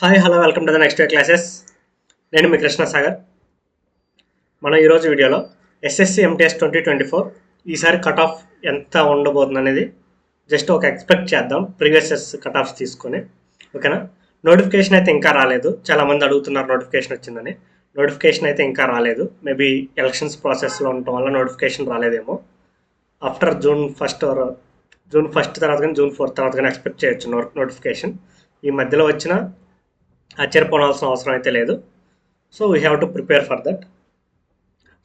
Hi hello welcome to the next classes. నేను మీ కృష్ణ సాగర్. మనం ఈరోజు వీడియోలో ఎస్ఎస్సి ఎంటీఎస్ 2024 ఈసారి కట్ ఆఫ్ ఎంత ఉండబోతుంది అనేది జస్ట్ ఒక ఎక్స్పెక్ట్ చేద్దాం, ప్రీవియస్ ఇయర్స్ కట్ ఆఫ్స్ తీసుకొని. ఓకేనా? నోటిఫికేషన్ అయితే ఇంకా రాలేదు. చాలామంది అడుగుతున్నారు నోటిఫికేషన్ వచ్చిందని. నోటిఫికేషన్ అయితే ఇంకా రాలేదు. మేబీ ఎలక్షన్స్ ప్రాసెస్లో ఉండటం వల్ల నోటిఫికేషన్ రాలేదేమో. ఆఫ్టర్ జూన్ ఫస్ట్ తర్వాత కానీ జూన్ 4 తర్వాత కానీ ఎక్స్పెక్ట్ చేయొచ్చు నోటిఫికేషన్. ఈ మధ్యలో వచ్చిన ఆశ్చర్యపోవాల్సిన అవసరం అయితే లేదు. So we have to prepare for that.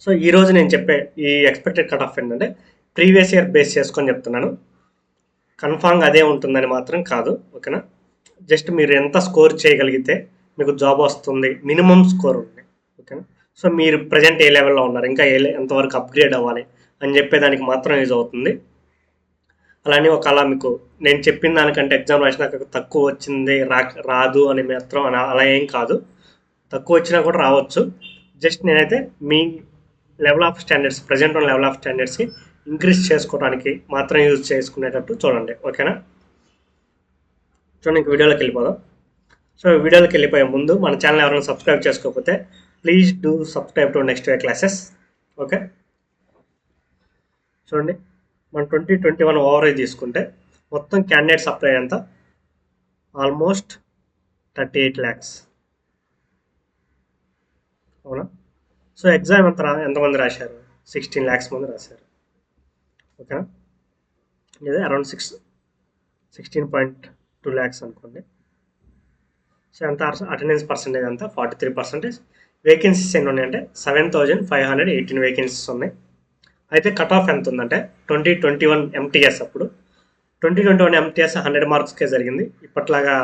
So ఈరోజు నేను చెప్పే ఈ ఎక్స్పెక్టెడ్ కట్ ఆఫ్ ఏంటంటే ప్రీవియస్ ఇయర్ బేస్ చేసుకొని చెప్తున్నాను. కన్ఫామ్గా అదే ఉంటుందని మాత్రం కాదు. ఓకేనా? జస్ట్ మీరు ఎంత స్కోర్ చేయగలిగితే మీకు జాబ్ వస్తుంది, మినిమం స్కోర్ ఉంది. ఓకేనా? సో మీరు ప్రజెంట్ ఏ లెవెల్లో ఉన్నారు, ఇంకా ఎంతవరకు అప్గ్రేడ్ అవ్వాలి అని చెప్పేదానికి మాత్రం యూజ్ అవుతుంది. అలానే ఒకవేళ మీకు నేను చెప్పిన దానికంటే ఎగ్జామ్ రాసినాక తక్కువ వచ్చింది రాదు అని మాత్రం అలా ఏం కాదు. తక్కువ వచ్చినా కూడా రావచ్చు. జస్ట్ నేనైతే మీ లెవెల్ ఆఫ్ స్టాండర్డ్స్, ప్రజెంట్ ఉన్న లెవెల్ ఆఫ్ స్టాండర్డ్స్కి ఇంక్రీజ్ చేసుకోవడానికి మాత్రం యూజ్ చేసుకునేటట్టు చూడండి. ఓకేనా? చూడండి, ఇంక వీడియోలోకి వెళ్ళిపోదాం. సో వీడియోలోకి వెళ్ళిపోయే ముందు మన ఛానల్ ఎవరైనా సబ్స్క్రైబ్ చేసుకోకపోతే please do subscribe to next classes. Okay, చూడండి, మన 2021 ఓవరేజ్ తీసుకుంటే మొత్తం క్యాండిడేట్స్ అప్లై ఎంత, ఆల్మోస్ట్ 38 lakhs. అవునా? సో ఎగ్జామ్ ఎంతమంది రాశారు? 16 lakhs మంది రాశారు. ఓకేనా? ఇది అరౌండ్ 16.2 lakhs అనుకోండి. సో ఎంత అటెండెన్స్ పర్సెంటేజ్ అంతా 43%. వేకెన్సీస్ ఎన్ని ఉన్నాయంటే 7,518 వేకెన్సీస్ ఉన్నాయి. అయితే కట్ ఆఫ్ ఎంత ఉందంటే 2021 ఎంటీఎస్, అప్పుడు 2021 ఎంటీఎస్ 100 మార్క్స్కే జరిగింది. ఇప్పట్లాగా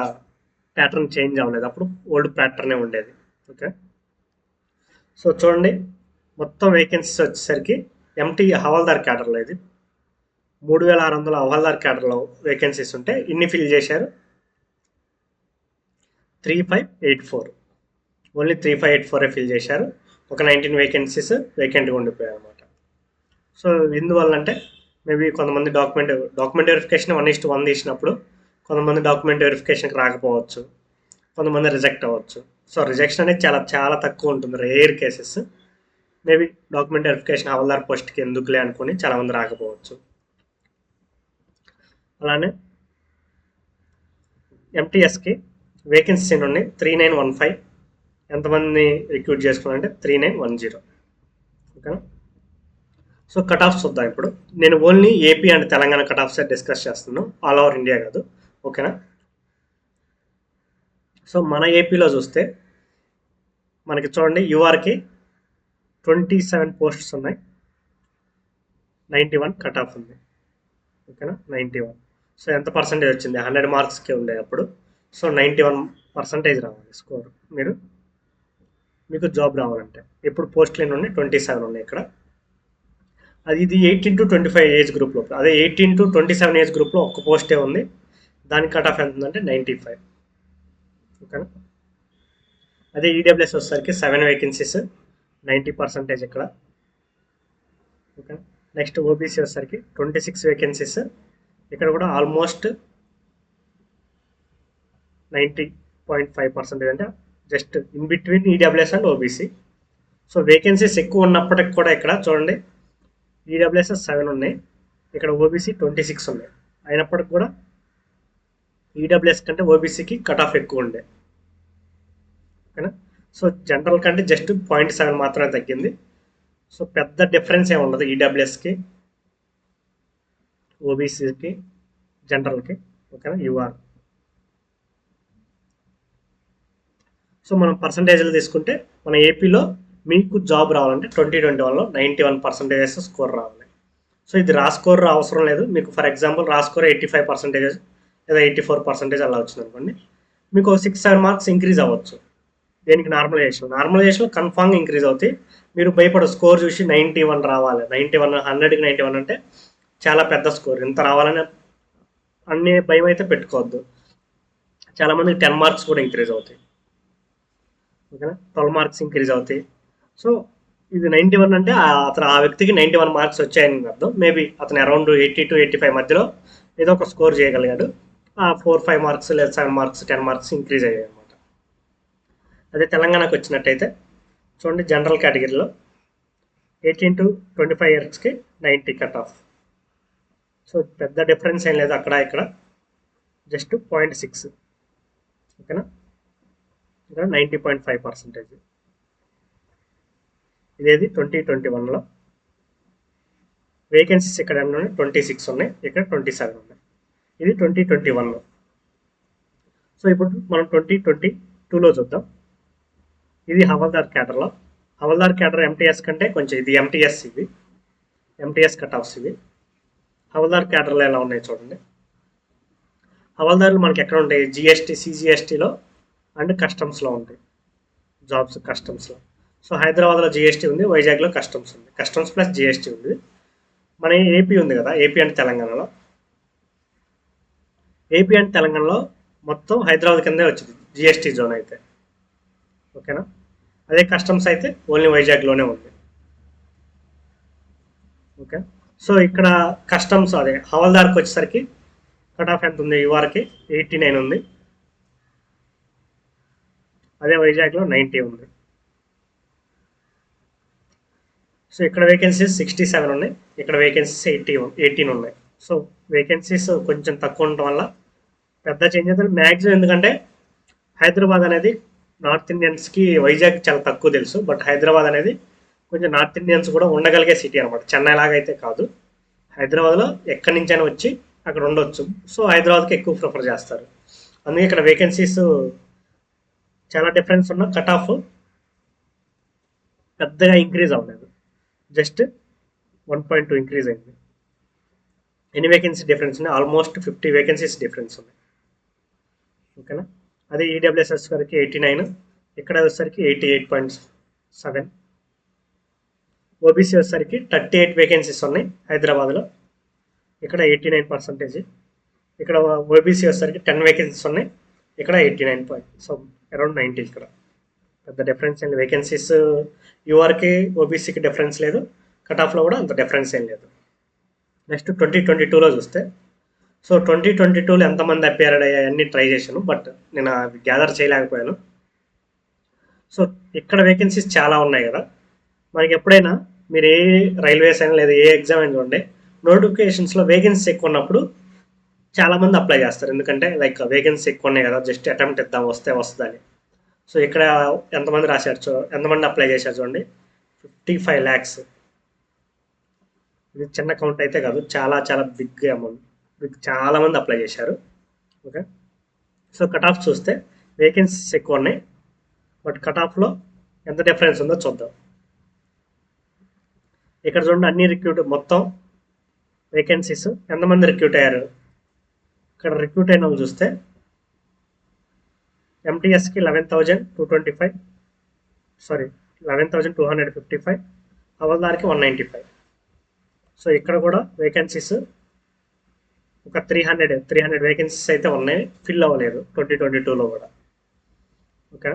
ప్యాటర్న్ చేంజ్ అవ్వలేదు, అప్పుడు ఓల్డ్ ప్యాటర్నే ఉండేది. ఓకే, సో చూడండి, మొత్తం వేకెన్సీస్ వచ్చేసరికి ఎంటీ హవాల్దార్ క్యాడర్లో ఇది 3,600 హవాల్దార్ క్యాడర్లో వేకెన్సీస్ ఉంటే ఇన్ని ఫిల్ చేశారు 3,584. ఓన్లీ 3,584 ఫిల్ చేశారు. ఒక 19 వేకెన్సీస్ వేకెంట్గా ఉండిపోయాయి అనమాట. సో ఇందువల్ల అంటే మేబీ కొంతమంది డాక్యుమెంట్ వెరిఫికేషన్ 1:1 తీసినప్పుడు కొంతమంది డాక్యుమెంట్ వెరిఫికేషన్కి రాకపోవచ్చు, కొంతమంది రిజెక్ట్ అవ్వచ్చు. సో రిజెక్షన్ అనేది చాలా చాలా తక్కువ ఉంటుంది, rare cases. Maybe document verification హవాల్దార్ పోస్ట్కి ఎందుకులే అనుకుని చాలామంది రాకపోవచ్చు. అలానే ఎంటీఎస్కి వేకెన్సీస్ ఎన్ని ఉన్నాయి? 3,915. ఎంతమంది రిక్రూట్ చేసుకున్నారంటే 3,910. ఓకేనా? సో కట్ ఆఫ్స్ చూద్దాం. ఇప్పుడు నేను only AP and Telangana cut offs discuss చేస్తున్నాను, ఆల్ ఓవర్ ఇండియా కాదు. ఓకేనా? సో మన ఏపీలో చూస్తే మనకి చూడండి, యూఆర్కి 27 పోస్ట్స్ ఉన్నాయి, 91 కట్ ఆఫ్ ఉంది. ఓకేనా? 91. సో ఎంత పర్సంటేజ్ వచ్చింది? 100 మార్క్స్కి ఉండే అప్పుడు. సో 91% రావాలి స్కోర్ మీకు జాబ్ రావాలంటే. ఇప్పుడు పోస్టులు ఎన్ని ఉన్నాయి? 27 ఉన్నాయి ఇక్కడ. ఇది 18 to 25 ఏజ్ గ్రూప్లో. అదే 18 to 27 ఏజ్ గ్రూప్లో ఒక్క పోస్టే ఉంది, దాని కట్ ఆఫ్ ఎంత ఉందంటే 95. ఓకేనా? అదే ఈడబ్ల్యూఎస్ వచ్చేసరికి 7 వేకెన్సీస్, 90% ఇక్కడ. ఓకే, నెక్స్ట్ ఓబీసీ వచ్చేసరికి 26 వేకెన్సీస్, ఇక్కడ కూడా ఆల్మోస్ట్ 90.5%, అంటే just in between EWS and OBC. So vacancies ఎక్కువ ఉన్నప్పటికి కూడా ఇక్కడ చూడండి, ఈడబ్ల్యూఎస్ 7 ఉన్నాయి, ఇక్కడ ఓబీసీ 26 ఉన్నాయి. అయినప్పటికి కూడా ఈడబ్ల్యూఎస్ కంటే ఓబీసీకి కట్ ఆఫ్ ఎక్కువ ఉండే. ఓకేనా? సో జనరల్ కంటే జస్ట్ 0.7 మాత్రమే తగ్గింది. సో పెద్ద డిఫరెన్స్ ఏమి ఉండదు ఈడబ్ల్యూఎస్కి, ఓబీసీకి, జనరల్కి. ఓకేనా? యూఆర్. సో మనం పర్సంటేజ్లు తీసుకుంటే మన ఏపీలో మీకు జాబ్ రావాలంటే 2021లో 91% స్కోర్ రావాలి. సో ఇది రా స్కోర్ అవసరం లేదు మీకు. ఫర్ ఎగ్జాంపుల్ రా స్కోర్ 85% లేదా 84% అలా వచ్చింది అనుకోండి, మీకు 6-7 మార్క్స్ ఇంక్రీజ్ అవ్వచ్చు. దేనికి? నార్మలైజేషన్ కన్ఫామ్గా ఇంక్రీజ్ అవుతాయి. మీరు భయపడ స్కోర్ చూసి 91 రావాలి, 91, 100కి 91 అంటే చాలా పెద్ద స్కోర్, ఇంత రావాలని అన్ని భయం అయితే పెట్టుకోవద్దు. చాలామందికి 10 మార్క్స్ కూడా ఇంక్రీజ్ అవుతాయి. ఓకేనా? 12 మార్క్స్ ఇంక్రీజ్ అవుతాయి. సో ఇది 91 అంటే అతను ఆ వ్యక్తికి 91 మార్క్స్ వచ్చాయని అర్థం. మేబీ అతను అరౌండ్ 80 to 85 మధ్యలో ఏదో ఒక స్కోర్ చేయగలిగాడు. ఆ 4-5 మార్క్స్ లేదా 7 మార్క్స్ 10 మార్క్స్ ఇంక్రీజ్ అయ్యాయి అనమాట. అదే తెలంగాణకు వచ్చినట్టయితే చూడండి, జనరల్ కేటగిరీలో 18 to 25 ఇయర్స్కి 90 కట్ ఆఫ్. సో పెద్ద డిఫరెన్స్ ఏం లేదు అక్కడ ఇక్కడ, జస్ట్ 0.6. ఓకేనా, ఇక్కడ 90.5%. ఇదేది 2021లో వేకెన్సీస్ ఇక్కడ 26 ఉన్నాయి, ఇక్కడ 27 ఉన్నాయి. ఇది 2021లో. సో ఇప్పుడు మనం 2022లో చూద్దాం. ఇది హవల్దార్ క్యాడర్లో. హవల్దార్ క్యాడర్ ఎంటీఎస్ కంటే కొంచెం ఇది ఎంటీఎస్, ఇది ఎంటీఎస్ కట్ ఆఫ్స్. ఇవి హవల్దార్ క్యాడర్లో ఎలా ఉన్నాయి చూడండి. హవల్దార్లు మనకి ఎక్కడ ఉంటాయి? జిఎస్టీ, సిజిఎస్టీలో అండ్ కస్టమ్స్లో ఉంటాయి జాబ్స్, కస్టమ్స్లో. సో హైదరాబాద్లో జిఎస్టీ ఉంది, వైజాగ్లో కస్టమ్స్ ఉంది. కస్టమ్స్ ప్లస్ జిఎస్టీ ఉంది. మన ఏపీ ఉంది కదా, ఏపీ అండ్ తెలంగాణలో. ఏపీ అండ్ తెలంగాణలో మొత్తం హైదరాబాద్ కిందే వచ్చింది జిఎస్టీ జోన్ అయితే. ఓకేనా, అదే కస్టమ్స్ అయితే ఓన్లీ వైజాగ్లోనే ఉంది. ఓకే, సో ఇక్కడ కస్టమ్స్ అదే హవల్దార్కి వచ్చేసరికి కట్ ఆఫ్ ఎంత ఉంది? యుఆర్కి 89 ఉంది, అదే వైజాగ్లో 90 ఉంది. సో ఇక్కడ వేకెన్సీస్ 67 ఉన్నాయి, ఇక్కడ వేకెన్సీస్ 18 ఉన్నాయి. సో వేకెన్సీస్ కొంచెం తక్కువ ఉండటం వల్ల పెద్ద చేంజ్ అవుతుంది మ్యాక్సిమం. ఎందుకంటే హైదరాబాద్ అనేది నార్త్ ఇండియన్స్కి వైజాగ్ చాలా తక్కువ తెలుసు, బట్ హైదరాబాద్ అనేది కొంచెం నార్త్ ఇండియన్స్ కూడా ఉండగలిగే సిటీ అనమాట. చెన్నై లాగా అయితే కాదు, హైదరాబాద్లో ఎక్కడి నుంచైనా వచ్చి అక్కడ ఉండొచ్చు. సో హైదరాబాద్కి ఎక్కువ ప్రిఫర్ చేస్తారు. అందుకే ఇక్కడ వేకెన్సీస్ చాలా డిఫరెన్స్ ఉన్న కట్ ఆఫ్ పెద్దగా ఇంక్రీజ్ అవ్వలేదు, జస్ట్ 1.2 ఇంక్రీజ్ అయింది. ఎన్ని వేకెన్సీ డిఫరెన్స్ ఉన్నాయి? ఆల్మోస్ట్ 50 వేకెన్సీస్ డిఫరెన్స్ ఉన్నాయి. ఓకేనా, అదే ఈడబ్ల్యూఎస్ఎస్ వరకు 89, ఇక్కడ వచ్చేసరికి 88.7. ఓబీసీ వచ్చేసరికి 38 వేకెన్సీస్ ఉన్నాయి హైదరాబాద్లో, ఇక్కడ 89%. ఇక్కడ ఓబీసీ వచ్చేసరికి 10 వేకెన్సీస్ ఉన్నాయి, ఇక్కడ 89. So around 90. ఇక్కడ పెద్ద డిఫరెన్స్ ఏం లేదు. వేకెన్సీస్ యూఆర్కి ఓబీసీకి డిఫరెన్స్ లేదు, కట్ ఆఫ్లో కూడా అంత డిఫరెన్స్ ఏం లేదు. నెక్స్ట్ 2022లో చూస్తే, సో 2022లో ఎంతమంది అపేర్ అయ్యాయి అన్ని ట్రై చేశాను, బట్ నేను అవి గ్యాదర్ చేయలేకపోయాను. సో ఇక్కడ వేకెన్సీస్ చాలా ఉన్నాయి కదా. మనకి ఎప్పుడైనా మీరు ఏ రైల్వేస్ అయినా లేదా ఏ ఎగ్జామ్ అయినా చూడండి, నోటిఫికేషన్స్లో వేకెన్సీ ఎక్కువ ఉన్నప్పుడు చాలామంది అప్లై చేస్తారు. ఎందుకంటే లైక్ వేకెన్సీ ఎక్కువ ఉన్నాయి కదా, జస్ట్ అటెంప్ట్ ఇద్దాం వస్తే వస్తుందని. సో ఇక్కడ ఎంతమంది రాశారు, ఎంతమంది అప్లై చేశారు చూడండి, 55 lakhs. ఇది చిన్న కౌంట్ అయితే కాదు, చాలా చాలా బిగ్ అమౌంట్. చాలామంది అప్లై చేశారు. ఓకే, సో కట్ ఆఫ్ చూస్తే వేకెన్సీస్ ఎక్కువ ఉన్నాయి, బట్ కట్ ఆఫ్లో ఎంత డిఫరెన్స్ ఉందో చూద్దాం. ఇక్కడ చూడండి, అన్ని రిక్రూట్ మొత్తం వేకెన్సీస్ ఎంతమంది రిక్రూట్ అయ్యారు. ఇక్కడ రిక్రూట్ అయిన వాళ్ళు చూస్తే ఎంటీఎస్కి 11,255, హవల్దార్కి 195. సో ఇక్కడ కూడా వేకెన్సీస్ ఒక 300 వేకెన్సీస్ అయితే ఉన్నాయి, ఫిల్ అవ్వలేదు 2022లో కూడా. ఓకే,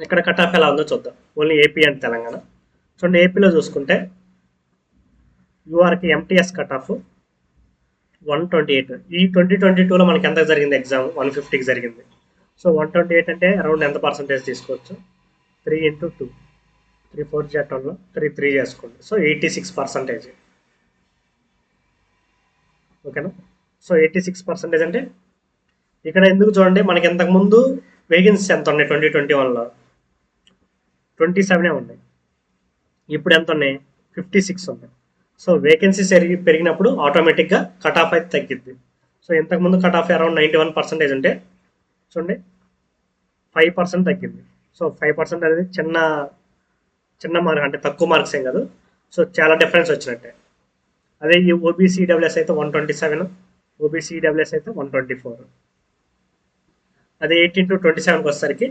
ఇక్కడ కట్ ఆఫ్ ఎలా ఉందో చూద్దాం. ఓన్లీ ఏపీ అండ్ తెలంగాణ చూడండి. ఏపీలో చూసుకుంటే యూఆర్కి ఎంటీఎస్ కట్ ఆఫ్ 128. ఈ 2022లో మనకి ఎంత జరిగింది? ఎగ్జామ్ 150కి జరిగింది. సో 128 అంటే అరౌండ్ ఎంత పర్సంటేజ్ తీసుకోవచ్చు? 3 into 2, 3 4 12లో 3 చేసుకోండి. సో 86%. ఓకేనా, సో 86% అంటే ఇక్కడ ఎందుకు చూడండి, మనకి ఇంతకుముందు వేకెన్సీస్ ఎంత ఉన్నాయి? 2021లో 27 ఉన్నాయి, ఇప్పుడు ఎంత ఉన్నాయి? 56 ఉన్నాయి. సో వేకెన్సీస్ పెరిగినప్పుడు ఆటోమేటిక్గా కట్ ఆఫ్ అయితే తగ్గిద్ది. సో ఇంతకుముందు కట్ ఆఫ్ అరౌండ్ 91% ఉంటే చూడండి 5% తగ్గింది. సో 5% అనేది చిన్న మార్క్, అంటే తక్కువ మార్క్స్ ఏం కాదు. సో చాలా డిఫరెన్స్ వచ్చినట్టే. అదే ఈ ఓబీసీడబ్ల్యూఎస్ అయితే 127, ఓబీసీడబ్ల్యూఎస్ అయితే 124. అదే 18 to 27కి వచ్చేసరికి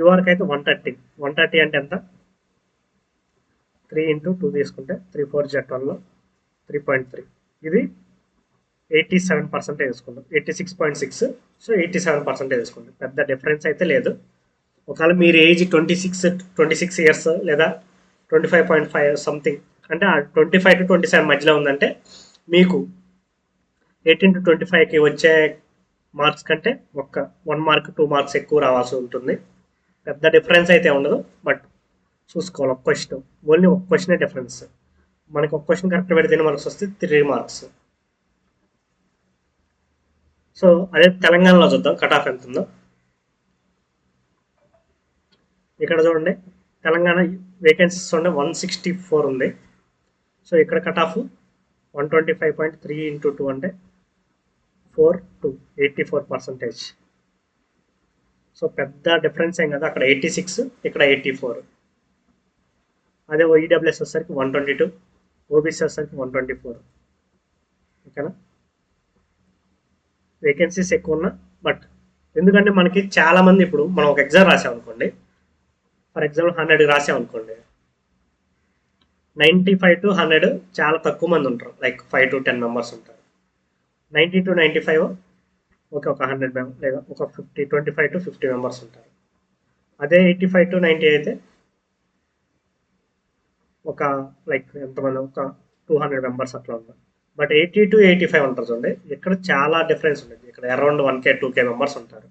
యూఆర్కి అయితే 130 అంటే ఎంత? 3 into 2 తీసుకుంటే 3 4 12లో 3.3. ఇది 87% వేసుకుంటాం, 86.6. సో 87% వేసుకుంటాం. పెద్ద డిఫరెన్స్ అయితే లేదు. ఒకవేళ మీరు ఏజ్ 26 ఇయర్స్ లేదా 25.5 సంథింగ్, అంటే 25 to 27 మధ్యలో ఉందంటే మీకు 18 to 25కి వచ్చే మార్క్స్ కంటే 1 మార్క్ 2 మార్క్స్ ఎక్కువ రావాల్సి ఉంటుంది. పెద్ద డిఫరెన్స్ అయితే ఉండదు, బట్ చూసుకోవాలి. ఒక క్వశ్చన్, ఓన్లీ ఒక క్వశ్చనే డిఫరెన్స్. మనకి ఒక క్వశ్చన్ కరెక్ట్ పెడితే ఎన్ని మార్క్స్ వస్తే 3 మార్క్స్. సో అదే తెలంగాణలో చూద్దాం కట్ ఆఫ్ ఎంత ఉందో. ఇక్కడ చూడండి, తెలంగాణ వేకెన్సీస్ చూడండి 164 ఉంది. సో ఇక్కడ కట్ ఆఫ్ 125.3 ఇంటూ 2 అంటే 84%. సో పెద్ద డిఫరెన్స్ ఏం కదా, అక్కడ 86, ఇక్కడ 84. అదే ఈడబ్ల్యూఎస్ వచ్చేసరికి 122, ఓబీసీ వచ్చేసరికి 124. ఓకేనా, వేకెన్సీస్ ఎక్కువ ఉన్నా, బట్ ఎందుకంటే మనకి చాలామంది, ఇప్పుడు మనం ఒక ఎగ్జామ్ రాసామనుకోండి, ఫర్ ఎగ్జాంపుల్ 100 రాసామనుకోండి, 95 to 100 చాలా తక్కువ మంది ఉంటారు, లైక్ 5 to 10 మెంబర్స్ ఉంటారు. 90 to 95 ఒక 100 మెంబర్, లేదా ఒక 25 to 50 మెంబర్స్ ఉంటారు. అదే 85 to 90 అయితే ఒక లైక్ ఎంతమంది, ఒక 200 మెంబర్స్ అట్లా ఉంటారు. బట్ 80 to 85 ఉంటారు చూడండి, ఇక్కడ చాలా డిఫరెన్స్ ఉంటుంది. ఇక్కడ అరౌండ్ 1K 2K మెంబర్స్ ఉంటారు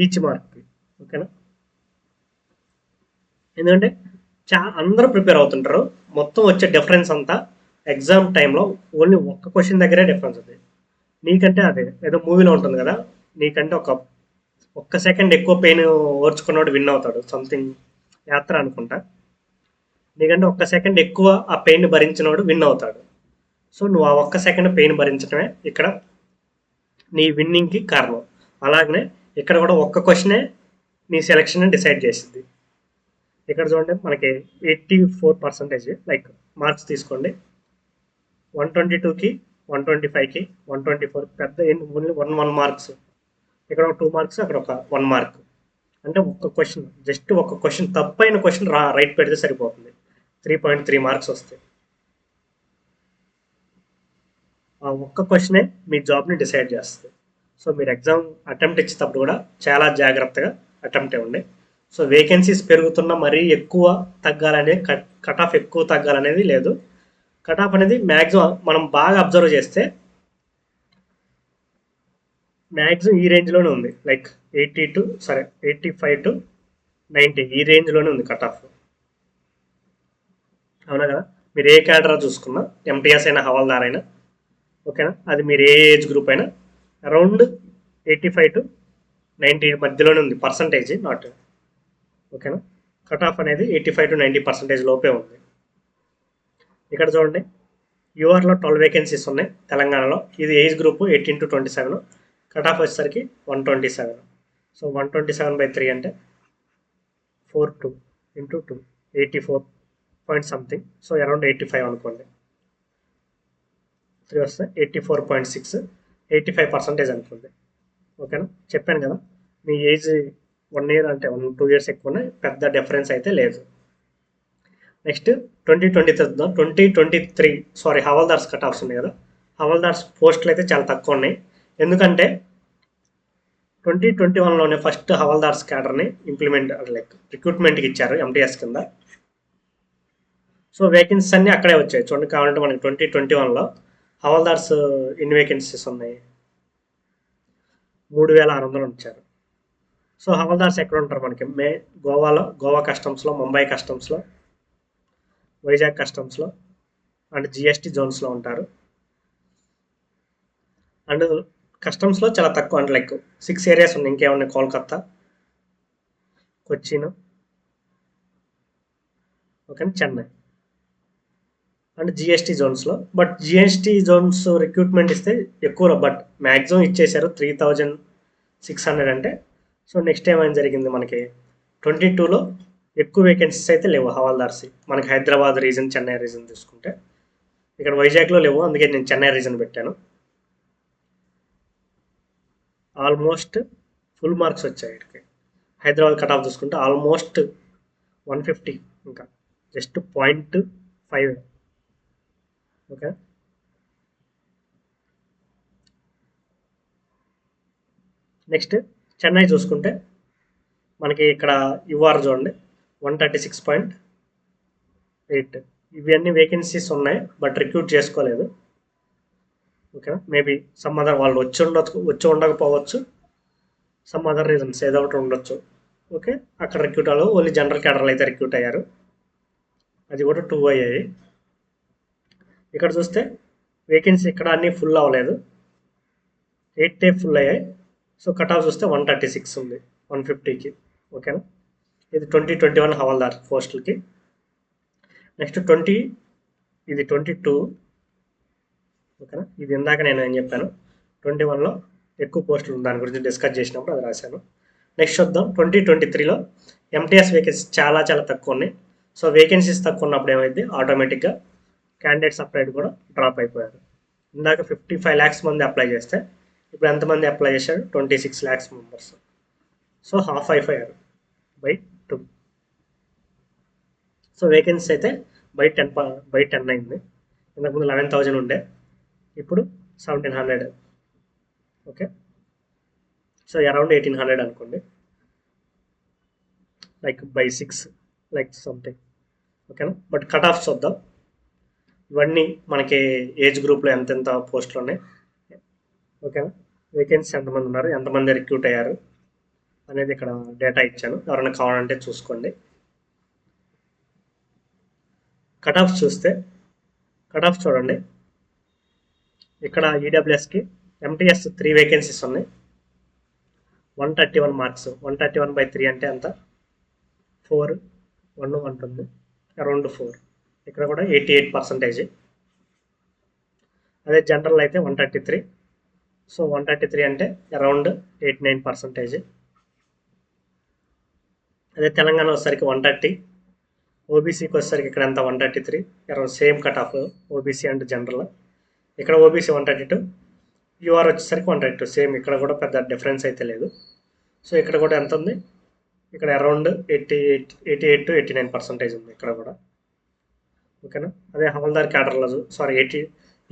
ఈచ్ మార్క్కి. ఓకేనా, ఎందుకంటే అందరూ ప్రిపేర్ అవుతుంటారు. మొత్తం వచ్చే డిఫరెన్స్ అంతా ఎగ్జామ్ టైంలో ఓన్లీ ఒక్క క్వశ్చన్ దగ్గరే డిఫరెన్స్ ఉంది. నీకంటే అదే ఏదో మూవీలో ఉంటుంది కదా, నీకంటే ఒక్క సెకండ్ ఎక్కువ పెయిన్ ఓర్చుకున్నవాడు విన్ అవుతాడు, సంథింగ్ యాత్ర అనుకుంటా. నీకంటే ఒక్క సెకండ్ ఎక్కువ ఆ పెయిన్ భరించినవాడు విన్ అవుతాడు. సో నువ్వు ఆ ఒక్క సెకండ్ పెయిన్ భరించడమే ఇక్కడ నీ విన్నింగ్కి కారణం. అలాగనే ఇక్కడ కూడా ఒక్క క్వశ్చనే నీ సెలెక్షన్ డిసైడ్ చేసింది. ఇక్కడ చూడండి మనకి 84%, లైక్ మార్క్స్ తీసుకోండి. 122కి 125కి 124 పెద్ద ఓన్లీ 1 మార్క్స్. ఇక్కడ ఒక 2 మార్క్స్, అక్కడ ఒక 1 మార్క్. అంటే ఒక్క క్వశ్చన్, జస్ట్ ఒక క్వశ్చన్ తప్పైన క్వశ్చన్ రైట్ పెడితే సరిపోతుంది, 3.3 మార్క్స్ వస్తాయి. ఆ ఒక్క క్వశ్చనే మీ జాబ్ని డిసైడ్ చేస్తుంది. సో మీరు ఎగ్జామ్ అటెంప్ట్ ఇచ్చేటప్పుడు కూడా చాలా జాగ్రత్తగా అటెంప్ట్ ఇవ్వండి. సో వేకెన్సీస్ పెరుగుతున్న మరీ ఎక్కువ తగ్గాలనేది, కట్ ఆఫ్ ఎక్కువ తగ్గాలనేది లేదు. కట్ ఆఫ్ అనేది మ్యాక్సిమం మనం బాగా అబ్జర్వ్ చేస్తే మ్యాక్సిమం ఈ రేంజ్లోనే ఉంది, లైక్ 85 to 90 ఈ రేంజ్లోనే ఉంది కట్ ఆఫ్. అవునా కదా, మీరు ఏ క్యాడర్ చూసుకున్నా, ఎంటీఎస్ అయినా హవాల్దార్ అయినా, ఓకేనా, అది మీరు ఏ ఏజ్ గ్రూప్ అయినా అరౌండ్ 85 to 90 మధ్యలోనే ఉంది పర్సంటేజ్, నాట్. ఓకేనా, కట్ ఆఫ్ అనేది 85 to 90% లోపే ఉంది. ఇక్కడ చూడండి, యూఆర్లో 12 వేకెన్సీస్ ఉన్నాయి తెలంగాణలో. ఇది age group 18 to 27. Cut off వచ్చేసరికి 127. సో 127/3 అంటే 42 into 2 84 point something. So around 85 అనుకోండి, 3 వస్తే 84.6, 85% అనుకోండి. ఓకేనా, చెప్పాను కదా, మీ ఏజ్ 1 year అంటే 2 years ఎక్కువనే, పెద్ద డిఫరెన్స్ అయితే లేదు. నెక్స్ట్ 2023 సారీ హవాల్దార్స్ కట్ ఆఫ్స్ ఉన్నాయి కదా, హవాల్దార్స్ పోస్టులు అయితే చాలా తక్కువ ఉన్నాయి. ఎందుకంటే 2021లోనే ఫస్ట్ హవాల్దార్స్ క్యాడర్ని ఇంప్లిమెంట్, లైక్ రిక్రూట్మెంట్కి ఇచ్చారు ఎంటీఎస్ కింద. సో వేకెన్సీస్ అన్నీ అక్కడే వచ్చాయి చూడండి. కావాలంటే మనకి 2021లో హవాల్దార్స్ ఎన్ని వేకెన్సీస్ ఉన్నాయి, 3600 ఇచ్చారు. సో హవాల్దార్స్ ఎక్కడ ఉంటారు మనకి, గోవా కస్టమ్స్లో, ముంబై కస్టమ్స్లో, వైజాగ్ కస్టమ్స్లో అండ్ జిఎస్టీ జోన్స్లో ఉంటారు. అండ్ కస్టమ్స్లో చాలా తక్కువ, అంటే లైక్ 6 ఏరియాస్ ఉన్నాయి. ఇంకేమున్నాయి, Kolkata, Cochin, okay, Chennai and GST జోన్స్లో. బట్ జిఎస్టీ జోన్స్ రిక్రూట్మెంట్ ఇస్తే ఎక్కువ, బట్ మ్యాక్సిమం ఇచ్చేశారు 3600 అంటే. సో నెక్స్ట్ ఏమైనా జరిగింది, మనకి 22లో ఎక్కువ వేకెన్సీస్ అయితే లేవు హవాల్దార్స్. మనకి హైదరాబాద్ రీజన్, చెన్నై రీజన్ తీసుకుంటే ఇక్కడ వైజాగ్లో లేవు, అందుకే నేను చెన్నై రీజన్ పెట్టాను. ఆల్మోస్ట్ ఫుల్ మార్క్స్ వచ్చాయి వీటికి. హైదరాబాద్ కట్ ఆఫ్ చూసుకుంటే ఆల్మోస్ట్ 150, ఇంకా జస్ట్ 0.5. ఓకే, నెక్స్ట్ చెన్నై చూసుకుంటే మనకి ఇక్కడ యూఆర్ చూడండి 136.8. ఇవన్నీ వేకెన్సీస్ ఉన్నాయి, బట్ రిక్రూట్ చేసుకోలేదు. ఓకేనా, మేబీ సమ్ అదర్ వాళ్ళు వచ్చి ఉండకపోవచ్చు, సమ్ అదర్ రీజన్స్ ఏదో ఒకటి ఉండొచ్చు. ఓకే, అక్కడ రిక్రూట్ అవ్వలేదు, ఓన్లీ జనరల్ క్యాడర్లు అయితే రిక్రూట్ అయ్యారు, అది కూడా 2 అయ్యాయి. ఇక్కడ చూస్తే వేకెన్సీ ఇక్కడ అన్నీ ఫుల్ అవ్వలేదు, 8 ఫుల్ అయ్యాయి. సో కట్ ఆఫ్ చూస్తే 136 ఉంది 150కి. ఓకేనా, ఇది 2021 హవాల్దార్ పోస్టులకి. నెక్స్ట్ ఇది 22. ఓకేనా, ఇది ఇందాక నేను ఏం చెప్పాను, 21లో ఎక్కువ పోస్టులు దాని గురించి డిస్కస్ చేసినప్పుడు అది రాశాను. నెక్స్ట్ చూద్దాం, 2023లో ఎంటీఎస్ వేకెన్సీస్ చాలా చాలా తక్కువ ఉన్నాయి. సో వేకెన్సీస్ తక్కువ ఉన్నప్పుడు ఏమైంది, ఆటోమేటిక్గా క్యాండిడేట్స్ అప్లైడ్ కూడా డ్రాప్ అయిపోయారు. ఇందాక 55 lakhs మంది అప్లై చేస్తే ఇప్పుడు ఎంతమంది అప్లై చేశారు, 26 lakhs మెంబర్స్. సో హాఫ్ అయిపోయారు బై 2. సో వేకెన్సీ అయితే బై 10 అయింది. ఇంతకుముందు 11,000 ఉండే, ఇప్పుడు 1,700. ఓకే, సో అరౌండ్ 1,800 అనుకోండి, లైక్ బై 6 లైక్ సంథింగ్. ఓకేనా, బట్ కట్ ఆఫ్ చూద్దాం. ఇవన్నీ మనకి ఏజ్ గ్రూప్లో ఎంతెంత పోస్టులు ఉన్నాయి, ఓకేనా, వేకెన్సీ ఎంతమంది ఉన్నారు, ఎంతమంది రిక్రూట్ అయ్యారు అనేది ఇక్కడ డేటా ఇచ్చాను, ఎవరైనా కావాలంటే చూసుకోండి. కట్ ఆఫ్ చూడండి, ఇక్కడ ఈడబ్ల్యూఎస్కి ఎంటీఎస్ 3 వేకెన్సీస్ ఉన్నాయి, 131 మార్క్స్. 131/3 అంటే ఎంత, 4 1 ఉంటుంది, అరౌండ్ 4. ఇక్కడ కూడా 88%. అదే జనరల్ అయితే 133. సో 133 అంటే అరౌండ్ 89%. అదే తెలంగాణ వచ్చేసరికి 130, ఓబీసీకి వచ్చేసరికి ఇక్కడ ఎంత 133, around same cut off OBC and general. ఇక్కడ ఓబీసీ 132, యూఆర్ వచ్చేసరికి 132, సేమ్. ఇక్కడ కూడా పెద్ద డిఫరెన్స్ అయితే లేదు. సో ఇక్కడ కూడా ఎంత ఉంది, ఇక్కడ అరౌండ్ 88 to 89% ఉంది ఇక్కడ కూడా. ఓకేనా, అదే హవాల్దార్ క్యాడర్లో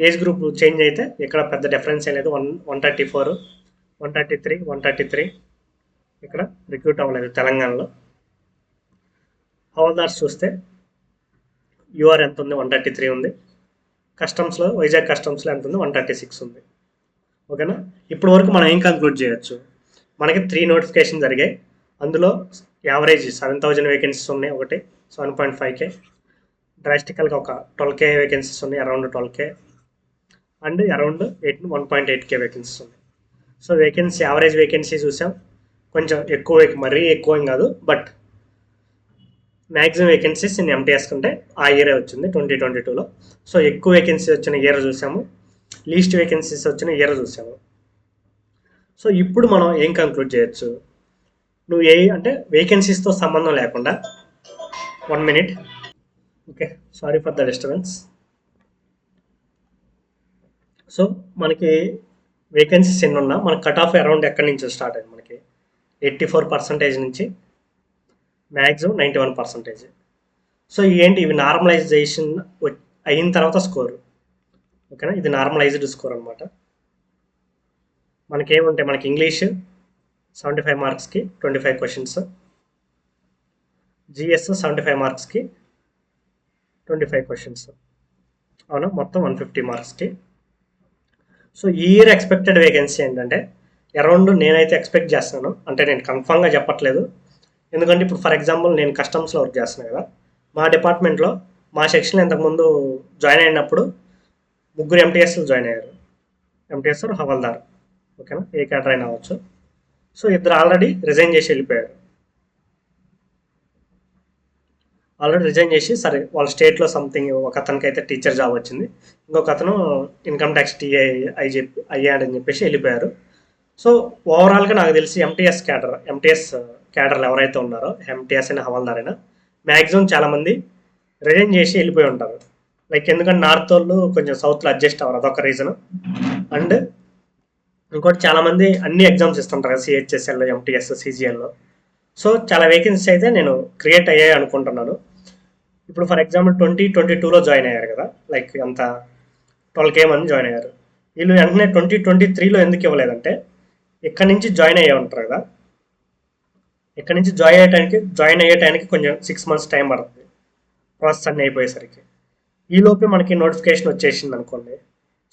ఏజ్ గ్రూప్ చేంజ్ అయితే ఇక్కడ పెద్ద డిఫరెన్స్ ఏం లేదు. 134, 133, 133 ఇక్కడ రిక్రూట్ అవ్వలేదు తెలంగాణలో. హవాల్దార్స్ చూస్తే యూఆర్ ఎంత ఉంది, 133 ఉంది. కస్టమ్స్లో వైజాగ్ కస్టమ్స్లో ఎంత ఉంది, 136 ఉంది. ఓకేనా, ఇప్పుడు వరకు మనం ఏం కంక్లూడ్ చేయొచ్చు, మనకి 3 నోటిఫికేషన్ జరిగాయి, అందులో యావరేజ్ 7,000 వేకెన్సీస్ ఉన్నాయి, ఒకటి 7.5K. డ్రాస్టికల్గా ఒక 12K వేకెన్సీస్ ఉన్నాయి, around 12K, and around 1.8K vacancies ఉన్నాయి. సో యావరేజ్ వేకెన్సీ చూసాం, కొంచెం ఎక్కువ, మరీ ఎక్కువ ఏం కాదు, but maximum vacancies in MTS కంటే ఆ ఇయరే వచ్చింది 2022లో. సో ఎక్కువ వేకెన్సీ వచ్చిన ఇయర్ చూసాము, లీస్ట్ వేకెన్సీస్ వచ్చిన ఇయర్ చూసాము. సో ఇప్పుడు మనం ఏం కంక్లూడ్ చేయొచ్చు, నువ్వు అంటే వేకెన్సీస్తో సంబంధం లేకుండా 1 minute. Okay, sorry for the disturbance. So మనకి వేకెన్సీస్ ఎన్ని ఉన్నా మనకి కట్ ఆఫ్ అరౌండ్ ఎక్కడి నుంచి స్టార్ట్ అయింది, మనకి 84% నుంచి మ్యాక్సిమం 91%. సో ఇవి నార్మలైజేషన్ అయిన తర్వాత స్కోరు. ఓకేనా, ఇది నార్మలైజ్డ్ స్కోర్ అనమాట. మనకేముంటాయి, మనకి ఇంగ్లీష్ 75 మార్క్స్కి 25 క్వశ్చన్స్, జిఎస్ 75 మార్క్స్కి 25 క్వశ్చన్స్, అవునా, మొత్తం 150 మార్క్స్కి. సో ఈ ఇయర్ ఎక్స్పెక్టెడ్ వేకెన్సీ ఏంటంటే అరౌండ్, నేనైతే ఎక్స్పెక్ట్ చేస్తున్నాను, అంటే నేను కన్ఫామ్గా చెప్పట్లేదు, ఎందుకంటే ఇప్పుడు ఫర్ ఎగ్జాంపుల్ నేను కస్టమ్స్లో వర్క్ చేస్తున్నాను కదా, మా డిపార్ట్మెంట్లో మా సెక్షన్లో ఇంతకుముందు జాయిన్ అయినప్పుడు 3 ఎంటీఎస్లు జాయిన్ అయ్యారు, ఎంటీఎస్ హవాల్దార్. ఓకేనా, ఏ క్యాడర్ అయినా అవ్వచ్చు. సో 2 ఆల్రెడీ రిజైన్ చేసి సరే వాళ్ళ స్టేట్లో సంథింగ్, ఒక అతనికి అయితే టీచర్ జాబ్ వచ్చింది, ఇంకొక అతను ఇన్కమ్ ట్యాక్స్ టీఐ అయ్యాడని చెప్పేసి వెళ్ళిపోయారు. సో ఓవరాల్గా నాకు తెలిసి ఎంటీఎస్ క్యాడర్లు ఎవరైతే ఉన్నారో, ఎంటీఎస్ అయినా హవాల్దార్ అయినా మ్యాక్సిమం చాలామంది రిజైన్ చేసి వెళ్ళిపోయి ఉంటారు. లైక్ ఎందుకంటే నార్త్ వాళ్ళు కొంచెం సౌత్లో అడ్జస్ట్ అవ్వరు, అదొక రీజన్. అండ్ ఇంకోటి చాలామంది అన్ని ఎగ్జామ్స్ ఇస్తుంటారు కదా, సిహెచ్ఎస్ఎల్, ఎంటీఎస్, సిజిఎల్లో. సో చాలా వేకెన్సీస్ అయితే నేను క్రియేట్ అయ్యాయి అనుకుంటున్నాను. ఇప్పుడు ఫర్ ఎగ్జాంపుల్ 2022లో జాయిన్ అయ్యారు కదా, లైక్ ఎంత 12K మంది జాయిన్ అయ్యారు. వీళ్ళు వెంటనే 2023లో ఎందుకు ఇవ్వలేదంటే, ఇక్కడ నుంచి జాయిన్ అయ్యే ఉంటారు కదా, ఇక్కడ నుంచి జాయిన్ అయ్యేటానికి కొంచెం 6 months టైం పడుతుంది ప్రాసెస్ అన్నీ అయిపోయేసరికి. ఈలోపే మనకి నోటిఫికేషన్ వచ్చేసింది అనుకోండి,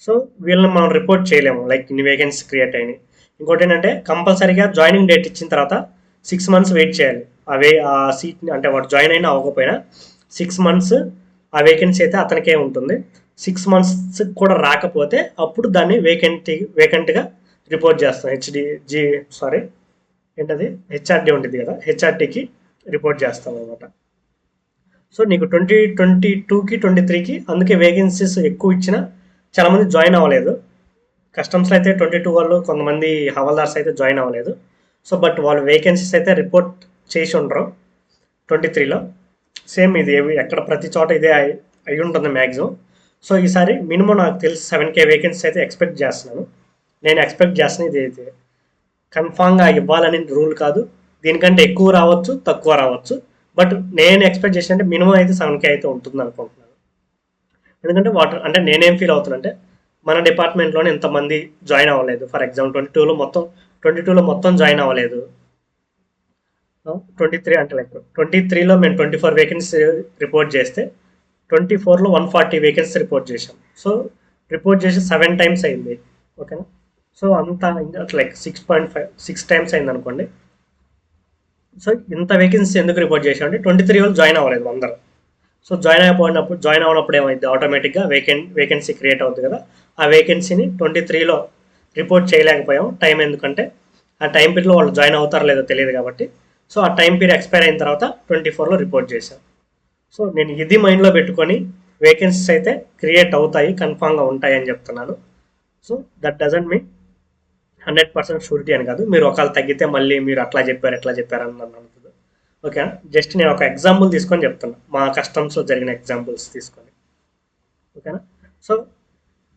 సో వీళ్ళని మనం రిపోర్ట్ చేయలేము, లైక్ ఇన్ని వేకెన్సీ క్రియేట్ అయినాయి. ఇంకోటి ఏంటంటే కంపల్సరీగా జాయినింగ్ డేట్ ఇచ్చిన తర్వాత 6 మంత్స్ వెయిట్ చేయాలి. ఆ సీట్ని అంటే వాడు జాయిన్ అయినా అవ్వకపోయినా 6 మంత్స్ ఆ వేకెన్సీ అయితే అతనికే ఉంటుంది. 6 మంత్స్ కూడా రాకపోతే అప్పుడు దాన్ని వేకెంట్గా రిపోర్ట్ చేస్తాం. ఏంటది హెచ్ఆర్డి ఉంటుంది కదా, హెచ్ఆర్టీకి రిపోర్ట్ చేస్తాం అనమాట. సో నీకు 2022కి 23కి అందుకే వేకెన్సీస్ ఎక్కువ ఇచ్చిన చాలామంది జాయిన్ అవ్వలేదు. కస్టమ్స్లో అయితే 22 వాళ్ళు కొంతమంది హవాల్దార్స్ అయితే జాయిన్ అవ్వలేదు. సో బట్ వాళ్ళు వేకెన్సీస్ అయితే రిపోర్ట్ చేసి ఉండరు 23లో. సేమ్ ఇది ఎక్కడ ప్రతి చోట ఇదే అయి ఉంటుంది మ్యాక్సిమం. సో ఈసారి మినిమం నాకు తెలిసి 7K వేకెన్సీస్ అయితే ఎక్స్పెక్ట్ చేస్తున్నాను. నేను ఎక్స్పెక్ట్ చేస్తున్నా ఇది అయితే కన్ఫామ్గా ఇవ్వాలని రూల్ కాదు. దీనికంటే ఎక్కువ రావచ్చు, తక్కువ రావచ్చు. బట్ నేను ఎక్స్పెక్ట్ చేసినంటే మినిమం అయితే 7K అయితే ఉంటుంది అనుకుంటున్నాను. ఎందుకంటే అంటే నేనేం ఫీల్ అవుతున్నానంటే మన డిపార్ట్మెంట్లోనే ఇంతమంది జాయిన్ అవ్వలేదు. ఫర్ ఎగ్జాంపుల్ 22లో మొత్తం జాయిన్ అవ్వలేదు. 23 అంటే లైక్ 23లో మేము 24 వేకెన్సీ రిపోర్ట్ చేస్తే 24లో 140 వేకెన్సీ రిపోర్ట్ చేసాం. సో రిపోర్ట్ చేసి 7 టైమ్స్ అయింది. ఓకేనా? సో అంతా లైక్ 6 టైమ్స్ అయింది అనుకోండి. సో ఇంత వేకెన్సీ ఎందుకు రిపోర్ట్ చేసామంటే 23 వాళ్ళు జాయిన్ అవ్వలేదు అందరూ. సో జాయిన్ అవ్వనప్పుడు ఏమైంది, ఆటోమేటిక్గా వేకెన్సీ క్రియేట్ అవుతుంది కదా. ఆ వేకెన్సీని 23లో రిపోర్ట్ చేయలేకపోయాం. టైం ఎందుకంటే ఆ టైం పీరియడ్లో వాళ్ళు జాయిన్ అవుతారో లేదో తెలియదు కాబట్టి. సో ఆ టైం పీరియడ్ ఎక్స్పైర్ అయిన తర్వాత 24లో రిపోర్ట్ చేశాం. సో నేను ఇది మైండ్లో పెట్టుకొని వేకెన్సీస్ అయితే క్రియేట్ అవుతాయి, కన్ఫామ్గా ఉంటాయి అని చెప్తున్నాను. So that doesn't mean 100% surety అని కాదు. మీరు ఒకవేళ తగ్గితే మళ్ళీ మీరు ఎట్లా చెప్పారు అని నన్ను అనుకుంది. ఓకే, జస్ట్ నేను ఒక ఎగ్జాంపుల్ తీసుకొని చెప్తున్నా, మా కస్టమ్స్లో జరిగిన ఎగ్జాంపుల్స్ తీసుకొని. ఓకేనా? సో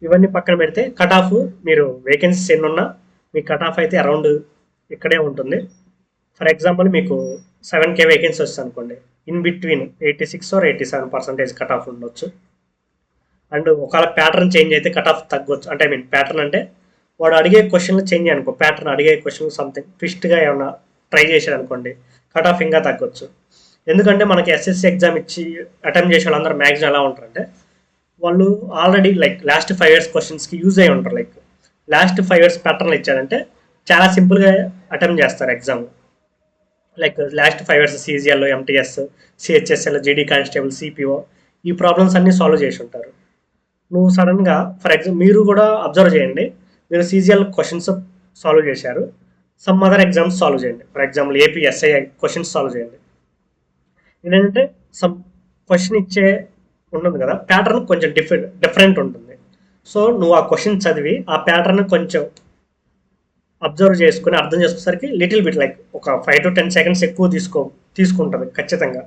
ఇవన్నీ పక్కన పెడితే కట్ ఆఫ్, మీరు వేకెన్సీస్ ఎన్ని ఉన్నా మీ కట్ ఆఫ్ అయితే అరౌండ్ ఇక్కడే ఉంటుంది. ఫర్ ఎగ్జాంపుల్ మీకు 7K వేకెన్సీ వస్తుంది అనుకోండి, in between 86 or 87% cut off ఉండొచ్చు. అండ్ ఒకవేళ ప్యాటర్న్ చేంజ్ అయితే కట్ ఆఫ్ తగ్గొచ్చు. అంటే ప్యాటర్న్ అంటే వాడు అడిగే క్వశ్చన్లు చేంజ్ అనుకో, ప్యాటర్న్ అడిగే క్వశ్చన్ సంథింగ్ ట్విస్ట్గా ఏమైనా ట్రై చేశాడు అనుకోండి, కట్ ఆఫ్ ఇంకా తగ్గొచ్చు. ఎందుకంటే మనకి ఎస్ఎస్సి ఎగ్జామ్ ఇచ్చి అటెంప్ట్ చేసే వాళ్ళందరూ మ్యాక్సిమం ఎలా ఉంటారంటే వాళ్ళు ఆల్రెడీ లైక్ లాస్ట్ 5 years క్వశ్చన్స్కి యూజ్ అయ్యి ఉంటారు. లైక్ లాస్ట్ 5 years ప్యాటర్న్లు ఇచ్చాడంటే చాలా సింపుల్గా అటెంప్ట్ చేస్తారు exam. Like last 5 years CGL, MTS, CHSL, జీడీ కానిస్టేబుల్, సిపిఓ ఈ ప్రాబ్లమ్స్ అన్నీ సాల్వ్ చేసి ఉంటారు. నువ్వు సడన్గా ఫర్ ఎగ్జాంపుల్ మీరు కూడా అబ్జర్వ్ చేయండి, మీరు సిజిఎల్ క్వశ్చన్స్ సాల్వ్ చేశారు, సమ్ అదర్ ఎగ్జామ్స్ సాల్వ్ చేయండి. For example AP SI questions solve చేయండి. ఏంటంటే సమ్ క్వశ్చన్ ఇచ్చే ఉంటుంది కదా, ప్యాటర్న్ కొంచెం డిఫరెంట్ ఉంటుంది. సో నువ్వు ఆ క్వశ్చన్ చదివి ఆ ప్యాటర్న్ కొంచెం అబ్జర్వ్ చేసుకుని అర్థం చేసుకునేసరికి లిటిల్ బిట్ లైక్ ఒక 5 to 10 seconds ఎక్కువ తీసుకుంటుంది ఖచ్చితంగా.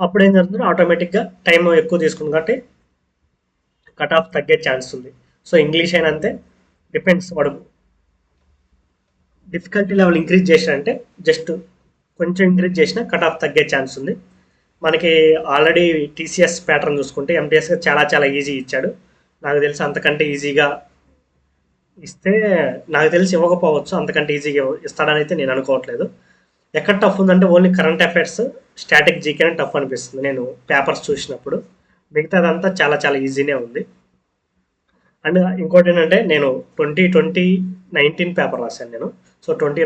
అప్పుడు ఏం జరుగుతుంది, ఆటోమేటిక్గా టైం ఎక్కువ తీసుకుంది కాబట్టి కట్ ఆఫ్ తగ్గే ఛాన్స్ ఉంది. సో ఇంగ్లీష్ అయినా అంతే, డిపెండ్స్. వాడు డిఫికల్టీ లెవెల్ ఇంక్రీజ్ చేశాడంటే జస్ట్ కొంచెం ఇంక్రీజ్ చేసినా కట్ ఆఫ్ తగ్గే ఛాన్స్ ఉంది. మనకి ఆల్రెడీ టీసీఎస్ ప్యాటర్న్ చూసుకుంటే ఎంటీఎస్గా చాలా చాలా ఈజీ ఇచ్చాడు. నాకు తెలిసి అంతకంటే ఈజీగా ఇస్తే, నాకు తెలిసి ఇవ్వకపోవచ్చు, అంతకంటే ఈజీగా ఇస్తాడని అయితే నేను అనుకోవట్లేదు. ఎక్కడ టఫ్ ఉందంటే ఓన్లీ కరెంట్ అఫైర్స్, స్టాటిక్ జీకేనే టఫ్ అనిపిస్తుంది నేను పేపర్స్ చూసినప్పుడు. మిగతాదంతా చాలా చాలా ఈజీనే ఉంది. అండ్ ఇంకోటి ఏంటంటే నేను 2019 పేపర్ రాశాను నేను. సో 20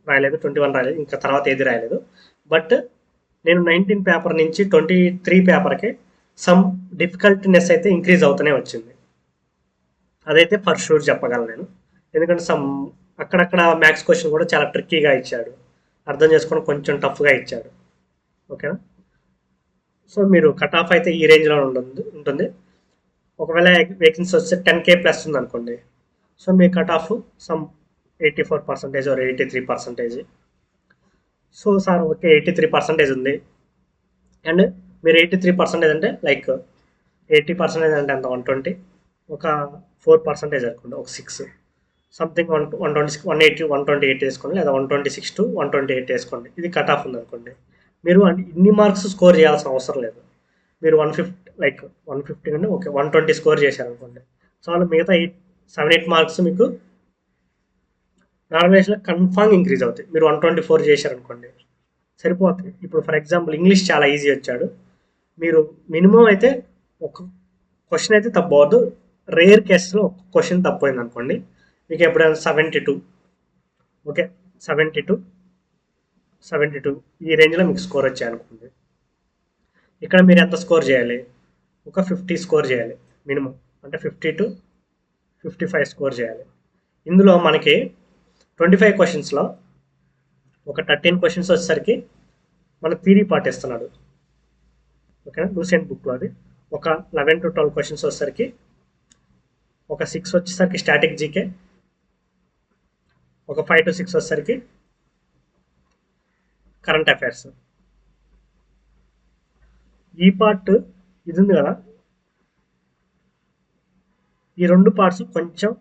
రాయలేదు, 21 రాయలేదు, ఇంకా తర్వాత ఏది రాయలేదు. బట్ నేను 19 పేపర్ నుంచి 23 పేపర్కి సమ్ డిఫికల్టీనెస్ అయితే ఇంక్రీజ్ అవుతూనే వచ్చింది. అదైతే ఫర్ షూర్ చెప్పగలను నేను. ఎందుకంటే అక్కడక్కడ మ్యాథ్స్ క్వశ్చన్ కూడా చాలా ట్రిక్కీగా ఇచ్చాడు, అర్థం చేసుకొని కొంచెం టఫ్గా ఇచ్చాడు. ఓకేనా? సో మీరు కట్ ఆఫ్ అయితే ఈ రేంజ్లో ఉంటుంది. ఒకవేళ వేకెన్సీ వస్తే 10K ప్లస్ ఉంది అనుకోండి, so me cut off some 84% or 83%. So sir okay 83% ఉంది, అండ్ మీరు 83% అంటే లైక్ 80% అంటే అంత 120, ఒక 4% అనుకోండి, ఒక 6 సంథింగ్ 128 వేసుకోండి, లేదా 126 to 128 వేసుకోండి. ఇది కట్ ఆఫ్ ఉంది అనుకోండి, మీరు ఇన్ని మార్క్స్ స్కోర్ చేయాల్సిన అవసరం లేదు. మీరు 150 అంటే ఓకే 120 స్కోర్ చేశారనుకోండి, చాలా మిగతా 7-8 మార్క్స్ మీకు నార్మలైజ్లో కన్ఫామ్ ఇంక్రీజ్ అవుతాయి. మీరు 124 చేశారనుకోండి సరిపోతుంది. ఇప్పుడు ఫర్ ఎగ్జాంపుల్ ఇంగ్లీష్ చాలా ఈజీ వచ్చాడు, మీరు మినిమం అయితే ఒక క్వశ్చన్ అయితే తప్పవద్దు. రేర్ కేసులో ఒక క్వశ్చన్ తప్పైంది అనుకోండి, మీకు ఎప్పుడైనా 72, ఓకే 72 72 ఈ రేంజ్లో మీకు స్కోర్ వచ్చాయనుకోండి, ఇక్కడ మీరు ఎంత స్కోర్ చేయాలి? ఒక 50 స్కోర్ చేయాలి మినిమం, అంటే 50 to 55 స్కోర్ చేయాలి. ఇందులో మనకి 25 క్వశ్చన్స్లో ఒక 13 క్వశ్చన్స్ వచ్చేసరికి మన థియరీ పార్ట్ ఇస్తున్నాడు. ఓకేనా, లూసెంట్ బుక్లో అది. ఒక 11 to 12 క్వశ్చన్స్ వచ్చేసరికి ఒక 6 వచ్చేసరికి స్టాటిక్ జీకే, ఒక 5 to 6 వచ్చేసరికి కరెంట్ అఫైర్స్. ఈ పార్ట్ ఇది ఉంది కదా, ఈ రెండు పార్ట్స్ కొంచెం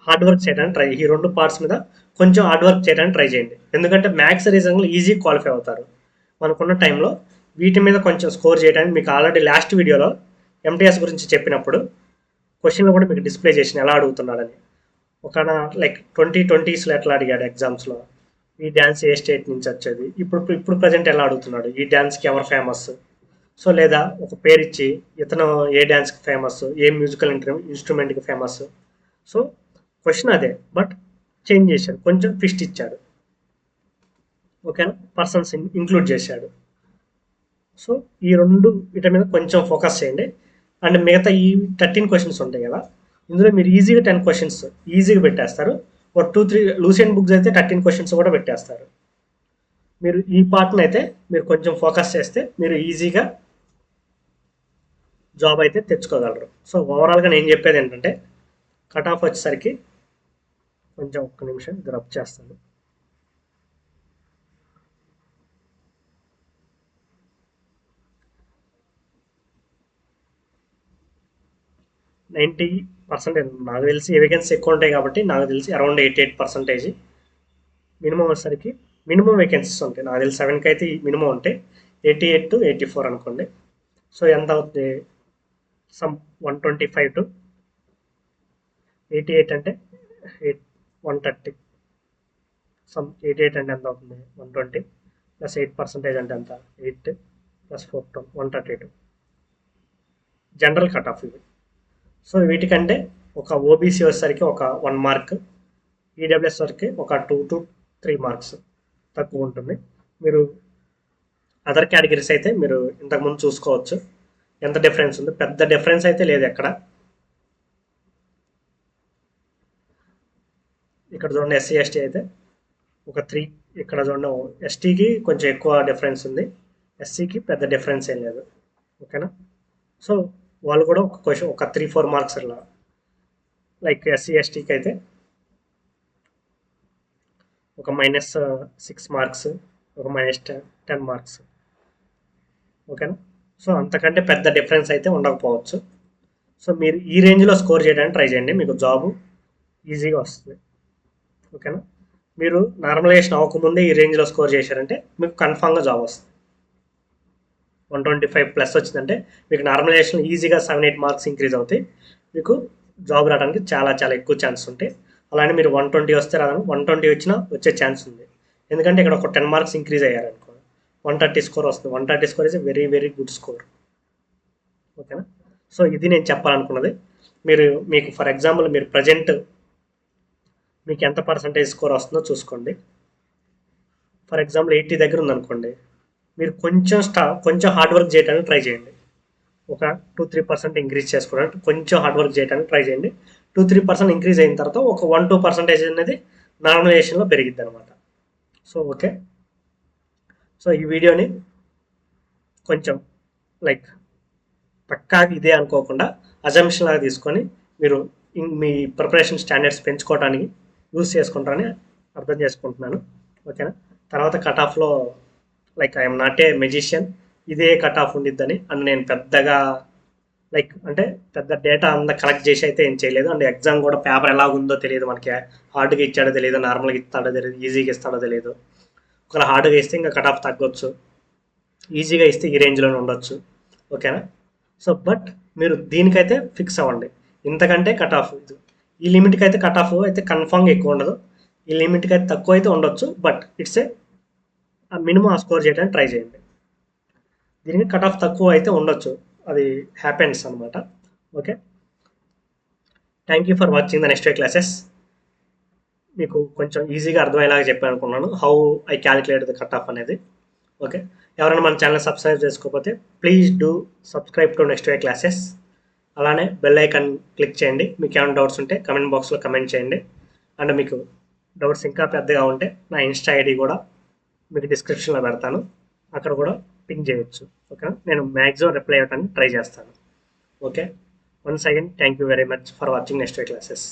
హార్డ్ వర్క్ చేయడానికి ఈ రెండు పార్ట్స్ మీద కొంచెం హార్డ్ వర్క్ చేయడానికి ట్రై చేయండి. ఎందుకంటే మ్యాథ్స్ రీజనింగ్లో ఈజీ క్వాలిఫై అవుతారు మనకున్న టైంలో. వీటి మీద కొంచెం స్కోర్ చేయడానికి మీకు ఆల్రెడీ లాస్ట్ వీడియోలో ఎంటీఎస్ గురించి చెప్పినప్పుడు క్వశ్చన్లు కూడా మీకు డిస్ప్లే చేసిన ఎలా అడుగుతున్నాడని. ఒక లైక్ 2020స్లో ఎట్లా అడిగాడు ఎగ్జామ్స్లో, ఈ డ్యాన్స్ ఏ స్టేట్ నుంచి వచ్చేది, ఇప్పుడు ప్రజెంట్ ఎలా అడుగుతున్నాడు, ఈ డ్యాన్స్కి ఎవరు ఫేమస్. సో లేదా ఒక పేరు ఇచ్చి ఇతను ఏ డ్యాన్స్కి ఫేమస్, ఏ మ్యూజికల్ ఇన్స్ట్రుమెంట్కి ఫేమస్. సో క్వశ్చన్ అదే, బట్ చేంజ్ చేశాడు, కొంచెం ట్విస్ట్ ఇచ్చాడు. ఓకేనా, పర్సన్స్ ఇంక్లూడ్ చేశాడు. సో ఈ రెండు వీటి మీద కొంచెం ఫోకస్ చేయండి. అండ్ మిగతా ఈ 13 క్వశ్చన్స్ ఉంటాయి కదా, ఇందులో మీరు ఈజీగా 10 క్వశ్చన్స్ ఈజీగా పెట్టేస్తారు. ఒక 2-3 లూసెంట్ బుక్స్ అయితే 13 క్వశ్చన్స్ కూడా పెట్టేస్తారు. మీరు ఈ పార్ట్ని అయితే మీరు కొంచెం ఫోకస్ చేస్తే మీరు ఈజీగా జాబ్ అయితే తెచ్చుకోగలరు. సో ఓవరాల్గా నేను చెప్పేది ఏంటంటే, కట్ ఆఫ్ వచ్చేసరికి కొంచెం ఒక్క నిమిషం ఇది రబ్ చేస్తాను. %90 నాకు తెలిసి వేకెన్సీ ఎక్కువ ఉంటాయి కాబట్టి నాకు తెలిసి అరౌండ్ 88% మినిమం వచ్చేసరికి మినిమం వేకెన్సీస్ ఉంటాయి. నాకు తెలిసి 7కి అయితే మినిమం ఉంటాయి, 88 to 84 అనుకోండి. సో ఎంత అవుతుంది, సమ్ 125 to 88 అంటే 130. సమ్ 88 అంటే ఎంత అవుతుంది, 120 ప్లస్ 8% అంటే ఎంత, 8 ప్లస్ 4 132 జనరల్ కట్ ఆఫ్ ఇవి. సో వీటికంటే ఒక ఓబీసీ వచ్చేసరికి ఒక 1 మార్క్, ఈడబ్ల్యూఎస్ వరకు ఒక 2 to 3 మార్క్స్ తక్కువ ఉంటుంది. మీరు అదర్ కేటగిరీస్ అయితే మీరు ఇంతకుముందు చూసుకోవచ్చు ఎంత డిఫరెన్స్ ఉంది. పెద్ద డిఫరెన్స్ అయితే లేదు ఎక్కడ. ఇక్కడ చూడండి ఎస్సీ ఎస్టీ అయితే ఒక 3, ఇక్కడ చూడండి ఎస్టీకి కొంచెం ఎక్కువ డిఫరెన్స్ ఉంది, ఎస్సీకి పెద్ద డిఫరెన్స్ ఏం లేదు. ఓకేనా, సో వాళ్ళు కూడా ఒక క్వశ్చన్ ఒక 3-4 మార్క్స్ అలా. లైక్ ఎస్సీ ఎస్టీకి అయితే ఒక -6 మార్క్స్, ఒక -10 మార్క్స్. ఓకేనా, సో అంతకంటే పెద్ద డిఫరెన్స్ అయితే ఉండకపోవచ్చు. సో మీరు ఈ రేంజ్లో స్కోర్ చేయడానికి ట్రై చేయండి, మీకు జాబు ఈజీగా వస్తుంది. ఓకేనా, మీరు నార్మలైజేషన్ అవ్వకముందే ఈ రేంజ్లో స్కోర్ చేశారంటే మీకు కన్ఫామ్గా జాబ్ వస్తుంది. 125+ వచ్చిందంటే మీకు నార్మలైజేషన్ ఈజీగా 7-8 మార్క్స్ ఇంక్రీజ్ అవుతాయి, మీకు జాబ్ రావడానికి చాలా చాలా ఎక్కువ ఛాన్స్ ఉంటాయి. అలానే మీరు 120 వస్తే రాదని 120 వచ్చినా వచ్చే ఛాన్స్ ఉంది. ఎందుకంటే ఇక్కడ ఒక 10 మార్క్స్ ఇంక్రీజ్ అయ్యారనుకో 130 స్కోర్ వస్తుంది. 130 score is very very good score. ఓకేనా, సో ఇది నేను చెప్పాలనుకున్నది. మీకు ఫర్ ఎగ్జాంపుల్ మీరు ప్రజెంట్ మీకు ఎంత పర్సంటేజ్ స్కోర్ వస్తుందో చూసుకోండి. ఫర్ ఎగ్జాంపుల్ 80 దగ్గర ఉందనుకోండి, మీరు కొంచెం హార్డ్ వర్క్ చేయడానికి ట్రై చేయండి. ఒక 2-3% ఇంక్రీజ్ చేసుకోవడానికి కొంచెం హార్డ్ వర్క్ చేయడానికి ట్రై చేయండి. 2-3% ఇంక్రీజ్ అయిన తర్వాత ఒక 1-2% అనేది నార్మలైజేషన్లో పెరిగిద్ది అనమాట. సో ఓకే, సో ఈ వీడియోని కొంచెం లైక్ పక్కా ఇదే అనుకోకుండా అజంప్షన్ లాగా తీసుకొని మీరు మీ ప్రిపరేషన్ స్టాండర్డ్స్ పెంచుకోవడానికి యూస్ చేసుకుంటారని అర్థం చేసుకుంటున్నాను. ఓకేనా, తర్వాత కట్ ఆఫ్లో like I'm not a magician, ఇదే కట్ ఆఫ్ ఉండిద్దని అండ్ నేను పెద్దగా అంటే పెద్ద డేటా అంతా కలెక్ట్ చేసి అయితే ఏం చేయలేదు. అండ్ ఎగ్జామ్ కూడా పేపర్ ఎలా ఉందో తెలియదు, మనకి హార్డ్గా ఇచ్చాడో తెలియదు, నార్మల్గా ఇస్తాడో తెలియదు, ఈజీగా ఇస్తాడో తెలియదు. ఒకవేళ హార్డ్గా ఇస్తే ఇంకా కట్ ఆఫ్ తగ్గొచ్చు, ఈజీగా ఇస్తే ఈ రేంజ్లోనే ఉండొచ్చు. ఓకేనా, సో బట్ మీరు దీనికైతే ఫిక్స్ అవ్వండి, ఇంతకంటే కట్ ఆఫ్ ఈ లిమిట్కి అయితే కట్ ఆఫ్ అయితే కన్ఫామ్గా ఎక్కువ ఉండదు, ఈ లిమిట్కి అయితే తక్కువ అయితే ఉండొచ్చు, బట్ ఇట్స్ ఏ మినిమం ఆ స్కోర్ చేయడానికి ట్రై చేయండి. దీనికి కట్ ఆఫ్ తక్కువ అయితే ఉండొచ్చు, అది హ్యాపెన్స్ అనమాట. Okay, thank you for watching the next classes. మీకు కొంచెం ఈజీగా అర్థమయ్యేలాగా చెప్పాను అనుకున్నాను, how I calculate the cut off అనేది. ఓకే, ఎవరైనా మన ఛానల్ సబ్స్క్రైబ్ చేసుకోకపోతే please do subscribe to next way classes. అలానే బెల్ ఐకాన్ క్లిక్ చేయండి. మీకు ఏమైనా డౌట్స్ ఉంటే కమెంట్ బాక్స్లో కమెంట్ చేయండి. అండ్ మీకు డౌట్స్ ఇంకా పెద్దగా ఉంటే నా ఇన్స్టా ఐడి కూడా మీకు డిస్క్రిప్షన్లో పెడతాను, అక్కడ కూడా పింక్ చేయొచ్చు. ఓకే, నేను మ్యాక్సిమం రిప్లై ఇవ్వడానికి ట్రై చేస్తాను. Okay, once again thank you very much for watching next way classes.